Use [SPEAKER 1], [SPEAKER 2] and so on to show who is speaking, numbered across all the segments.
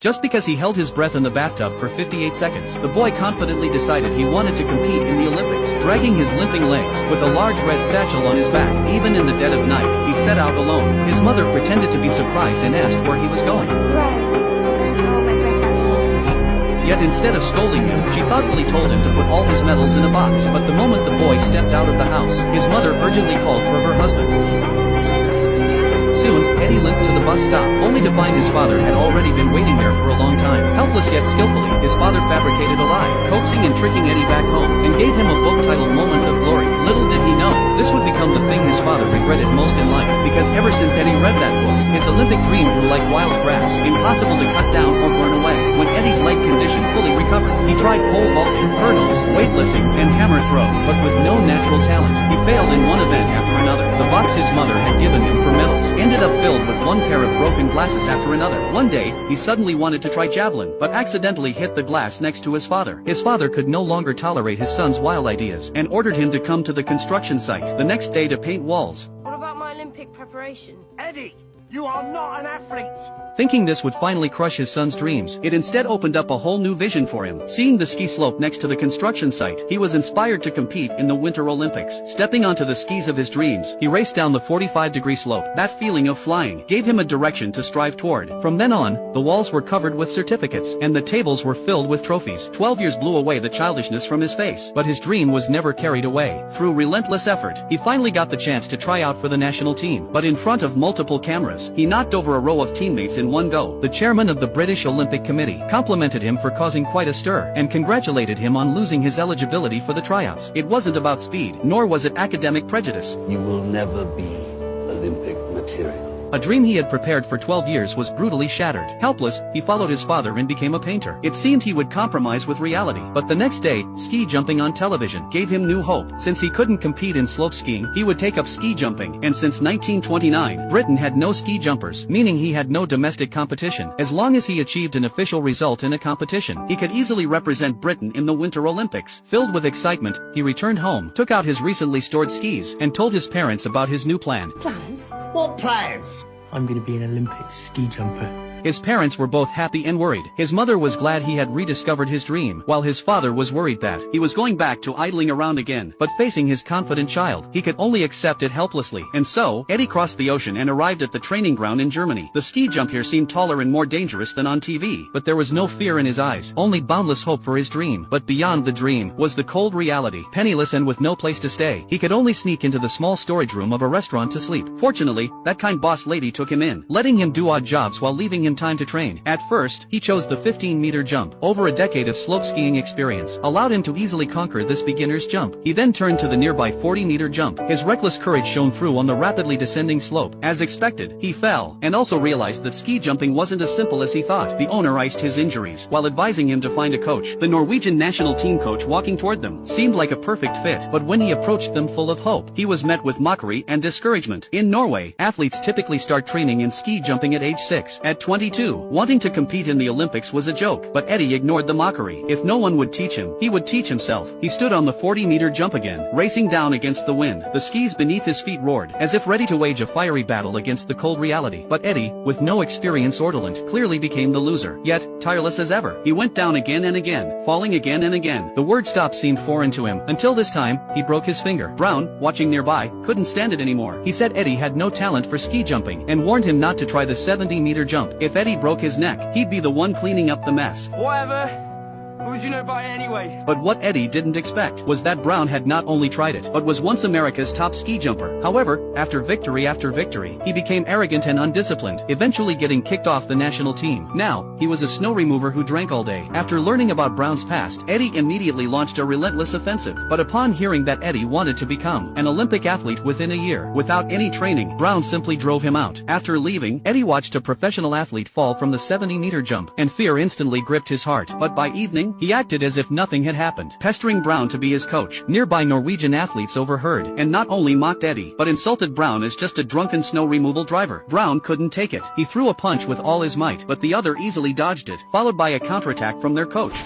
[SPEAKER 1] Just because he held his breath in the bathtub for 58 seconds, the boy confidently decided he wanted to compete in the Olympics. Dragging his limping legs, with a large red satchel on his back, even in the dead of night, he set out alone. His mother pretended to be surprised and asked where he was going. Yet instead of scolding him, she thoughtfully told him to put all his medals in a box. But the moment the boy stepped out of the house, his mother urgently called for her husband. Soon, Eddie limped to the bus stop, only to find his father had already been waiting there for a long time. Helpless yet skillfully, his father fabricated a lie, coaxing and tricking Eddie back home, and gave him a book titled Moments of Glory. Little did he know, this would become the thing his father regretted most in life, because ever since Eddie read that book, his Olympic dream grew like wild grass, impossible to cut down or burn away. When Eddie's leg condition fully recovered, he tried pole vaulting, hurdles, weightlifting, and hammer throw, but with no natural talent. He failed in one event after another. The box his mother had given him for medals ended up filled with one pair of broken glasses after another. One day, he suddenly wanted to try javelin, but accidentally hit the glass next to his father. His father could no longer tolerate his son's wild ideas, and ordered him to come to the construction site the next day to paint walls.
[SPEAKER 2] What about my Olympic preparation?
[SPEAKER 3] Eddie, you are not an athlete!
[SPEAKER 1] Thinking this would finally crush his son's dreams, it instead opened up a whole new vision for him. Seeing the ski slope next to the construction site, he was inspired to compete in the Winter Olympics. Stepping onto the skis of his dreams, he raced down the 45-degree slope. That feeling of flying gave him a direction to strive toward. From then on, the walls were covered with certificates, and the tables were filled with trophies. 12 years blew away the childishness from his face, but his dream was never carried away. Through relentless effort, he finally got the chance to try out for the national team. But in front of multiple cameras, he knocked over a row of teammates in one go. The chairman of the British Olympic Committee complimented him for causing quite a stir, and congratulated him on losing his eligibility for the tryouts. It wasn't about speed, nor was it academic prejudice.
[SPEAKER 4] You will never be Olympic material.
[SPEAKER 1] A dream he had prepared for 12 years was brutally shattered. Helpless, he followed his father and became a painter. It seemed he would compromise with reality, but the next day, ski jumping on television gave him new hope. Since he couldn't compete in slope skiing, he would take up ski jumping, and since 1929, Britain had no ski jumpers, meaning he had no domestic competition. As long as he achieved an official result in a competition, he could easily represent Britain in the Winter Olympics. Filled with excitement, he returned home, took out his recently stored skis, and told his parents about his new plan.
[SPEAKER 2] Plans?
[SPEAKER 3] What plans?
[SPEAKER 5] I'm going to be an Olympic ski jumper.
[SPEAKER 1] His parents were both happy and worried. His mother was glad he had rediscovered his dream, while his father was worried that he was going back to idling around again. But facing his confident child, he could only accept it helplessly. And so, Eddie crossed the ocean and arrived at the training ground in Germany. The ski jump here seemed taller and more dangerous than on TV, but there was no fear in his eyes, only boundless hope for his dream. But beyond the dream was the cold reality. Penniless and with no place to stay, he could only sneak into the small storage room of a restaurant to sleep. Fortunately, that kind boss lady took him in, letting him do odd jobs while leaving him time to train. At first, he chose the 15-meter jump. Over a decade of slope skiing experience allowed him to easily conquer this beginner's jump. He then turned to the nearby 40-meter jump. His reckless courage shone through on the rapidly descending slope. As expected, he fell, and also realized that ski jumping wasn't as simple as he thought. The owner iced his injuries while advising him to find a coach. The Norwegian national team coach walking toward them seemed like a perfect fit, but when he approached them full of hope, he was met with mockery and discouragement. In Norway, athletes typically start training in ski jumping at age 6. At 22, wanting to compete in the Olympics was a joke, but Eddie ignored the mockery. If no one would teach him, he would teach himself. He stood on the 40-meter jump again, racing down against the wind. The skis beneath his feet roared, as if ready to wage a fiery battle against the cold reality. But Eddie, with no experience or talent, clearly became the loser. Yet, tireless as ever, he went down again and again, falling again and again. The word stop seemed foreign to him, until this time, he broke his finger. Brown, watching nearby, couldn't stand it anymore. He said Eddie had no talent for ski jumping, and warned him not to try the 70-meter jump. If Eddie broke his neck, he'd be the one cleaning up the mess.
[SPEAKER 3] Whatever. What would you know about it anyway?
[SPEAKER 1] But what Eddie didn't expect was that Brown had not only tried it, but was once America's top ski jumper. However, after victory, he became arrogant and undisciplined, eventually getting kicked off the national team. Now, he was a snow remover who drank all day. After learning about Brown's past, Eddie immediately launched a relentless offensive. But upon hearing that Eddie wanted to become an Olympic athlete within a year, without any training, Brown simply drove him out. After leaving, Eddie watched a professional athlete fall from the 70-meter jump, and fear instantly gripped his heart. But by evening, he acted as if nothing had happened, pestering Brown to be his coach. Nearby Norwegian athletes overheard, and not only mocked Eddie, but insulted Brown as just a drunken snow removal driver. Brown couldn't take it. He threw a punch with all his might, but the other easily dodged it, followed by a counterattack from their coach.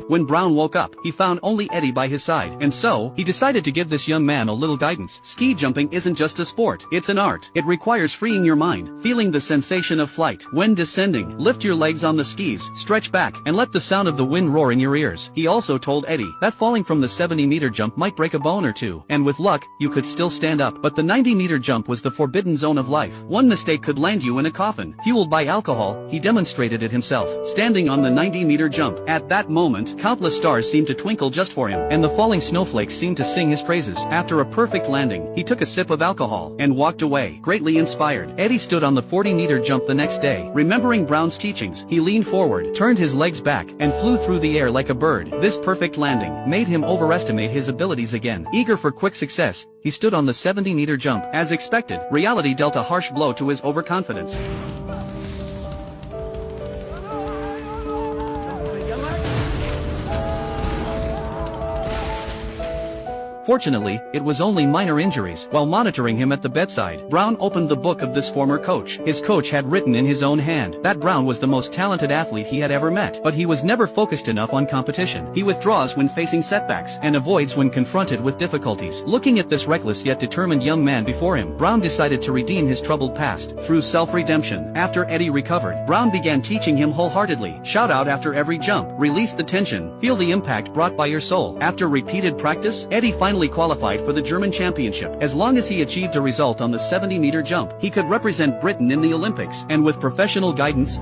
[SPEAKER 1] When Brown woke up, he found only Eddie by his side, and so, he decided to give this young man a little guidance. Ski jumping isn't just a sport, it's an art. It requires freeing your mind, feeling the sensation of flight. When descending, lift your legs on the skis, stretch back, and let the sound of the wind roar in your ears. He also told Eddie that falling from the 70-meter jump might break a bone or two, and with luck, you could still stand up. But the 90-meter jump was the forbidden zone of life. One mistake could land you in a coffin. Fueled by alcohol, he demonstrated it himself, standing on the 90-meter jump. At that moment, countless stars seemed to twinkle just for him, and the falling snowflakes seemed to sing his praises. After a perfect landing, he took a sip of alcohol and walked away, greatly inspired. Eddie stood on the 40-meter jump the next day. Remembering Brown's teachings, he leaned forward, turned his legs back, and flew through the air like a bird. This perfect landing made him overestimate his abilities again. Eager for quick success, he stood on the 70-meter jump. As expected, reality dealt a harsh blow to his overconfidence. Fortunately, it was only minor injuries. While monitoring him at the bedside, Brown opened the book of this former coach. His coach had written in his own hand that Brown was the most talented athlete he had ever met, but he was never focused enough on competition. He withdraws when facing setbacks, and avoids when confronted with difficulties. Looking at this reckless yet determined young man before him, Brown decided to redeem his troubled past through self-redemption. After Eddie recovered, Brown began teaching him wholeheartedly. Shout out after every jump, release the tension, feel the impact brought by your soul. After repeated practice, Eddie finally qualified for the German championship. As long as he achieved a result on the 70-meter jump, he could represent Britain in the Olympics, and with professional guidance,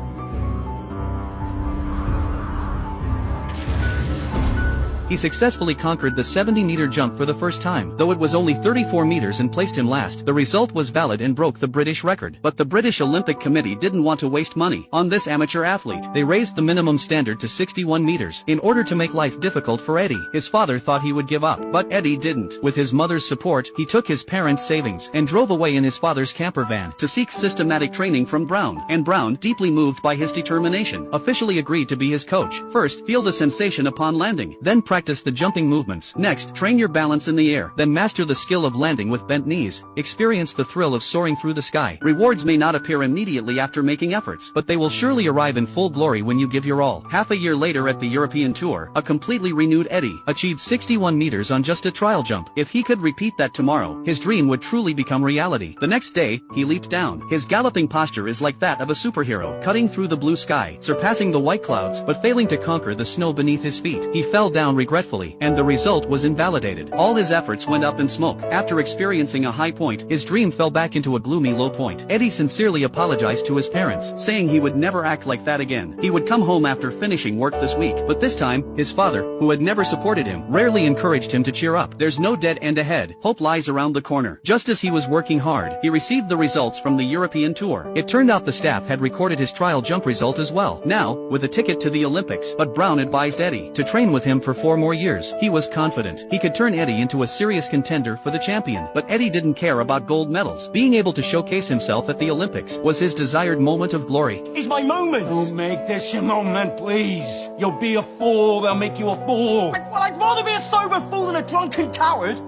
[SPEAKER 1] he successfully conquered the 70-meter jump for the first time. Though it was only 34 meters and placed him last, the result was valid and broke the British record. But the British Olympic Committee didn't want to waste money on this amateur athlete. They raised the minimum standard to 61 meters in order to make life difficult for Eddie. His father thought he would give up, but Eddie didn't. With his mother's support, he took his parents' savings and drove away in his father's camper van to seek systematic training from Brown. And Brown, deeply moved by his determination, officially agreed to be his coach. First, feel the sensation upon landing, then practice the jumping movements. Next, train your balance in the air, then master the skill of landing with bent knees. Experience the thrill of soaring through the sky. Rewards may not appear immediately after making efforts, but they will surely arrive in full glory when you give your all. Half a year later at the European Tour, a completely renewed Eddie achieved 61 meters on just a trial jump. If he could repeat that tomorrow, his dream would truly become reality. The next day, he leaped down. His galloping posture is like that of a superhero, cutting through the blue sky, surpassing the white clouds, but failing to conquer the snow beneath his feet. He fell down regretfully, and the result was invalidated. All his efforts went up in smoke. After experiencing a high point, his dream fell back into a gloomy low point. Eddie sincerely apologized to his parents, saying he would never act like that again. He would come home after finishing work this week, but this time, his father, who had never supported him, rarely encouraged him to cheer up. There's no dead end ahead. Hope lies around the corner. Just as he was working hard, he received the results from the European Tour. It turned out the staff had recorded his trial jump result as well. Now, with a ticket to the Olympics, but Brown advised Eddie to train with him for 4 more years. He was confident he could turn Eddie into a serious contender for the champion. But Eddie didn't care about gold medals. Being able to showcase himself at the Olympics was his desired moment of glory.
[SPEAKER 3] It's my moment! Don't make this your moment, please. You'll be a fool, they'll make you a fool. I'd rather be a sober fool than a drunken coward.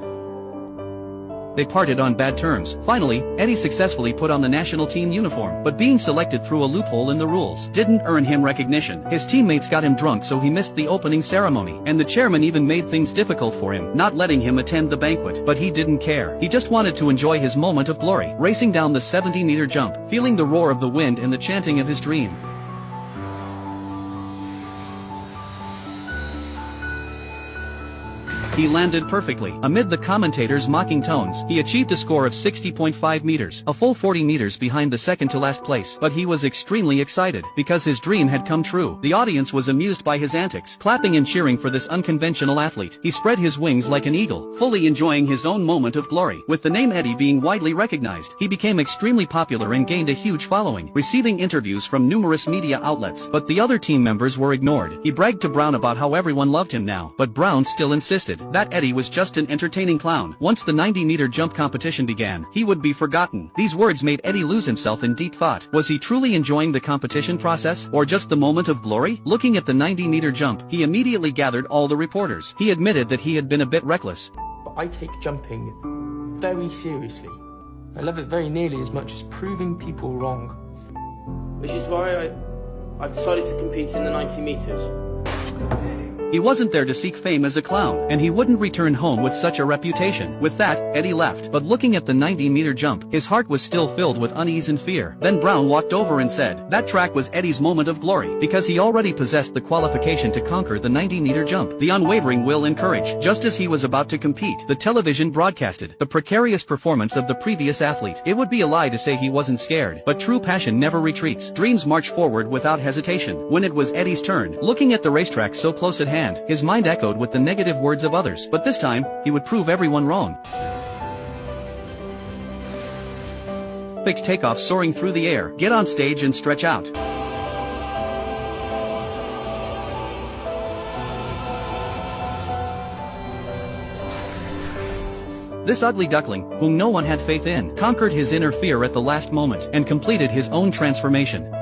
[SPEAKER 1] They parted on bad terms. Finally, Eddie successfully put on the national team uniform, but being selected through a loophole in the rules didn't earn him recognition. His teammates got him drunk, so he missed the opening ceremony, and the chairman even made things difficult for him, not letting him attend the banquet. But he didn't care. He just wanted to enjoy his moment of glory, racing down the 70-meter jump, feeling the roar of the wind and the chanting of his dream. He landed perfectly. Amid the commentators' mocking tones, he achieved a score of 60.5 meters, a full 40 meters behind the second-to-last place. But he was extremely excited, because his dream had come true. The audience was amused by his antics, clapping and cheering for this unconventional athlete. He spread his wings like an eagle, fully enjoying his own moment of glory. With the name Eddie being widely recognized, he became extremely popular and gained a huge following, receiving interviews from numerous media outlets. But the other team members were ignored. He bragged to Brown about how everyone loved him now, but Brown still insisted that Eddie was just an entertaining clown. Once the 90-meter jump competition began, he would be forgotten. These words made Eddie lose himself in deep thought. Was he truly enjoying the competition process, or just the moment of glory? Looking at the 90-meter jump, he immediately gathered all the reporters. He admitted that he had been a bit reckless.
[SPEAKER 5] I take jumping very seriously. I love it very nearly as much as proving people wrong.
[SPEAKER 6] Which is why I decided to compete in the 90 meters.
[SPEAKER 1] He wasn't there to seek fame as a clown, and he wouldn't return home with such a reputation. With that, Eddie left, but looking at the 90-meter jump, his heart was still filled with unease and fear. Then Brown walked over and said, that track was Eddie's moment of glory, because he already possessed the qualification to conquer the 90-meter jump. The unwavering will and courage. Just as he was about to compete, the television broadcasted the precarious performance of the previous athlete. It would be a lie to say he wasn't scared, but true passion never retreats. Dreams march forward without hesitation. When it was Eddie's turn, looking at the racetrack so close at hand, his mind echoed with the negative words of others. But this time, he would prove everyone wrong. Perfect takeoff soaring through the air. Get on stage and stretch out. This ugly duckling, whom no one had faith in, conquered his inner fear at the last moment and completed his own transformation.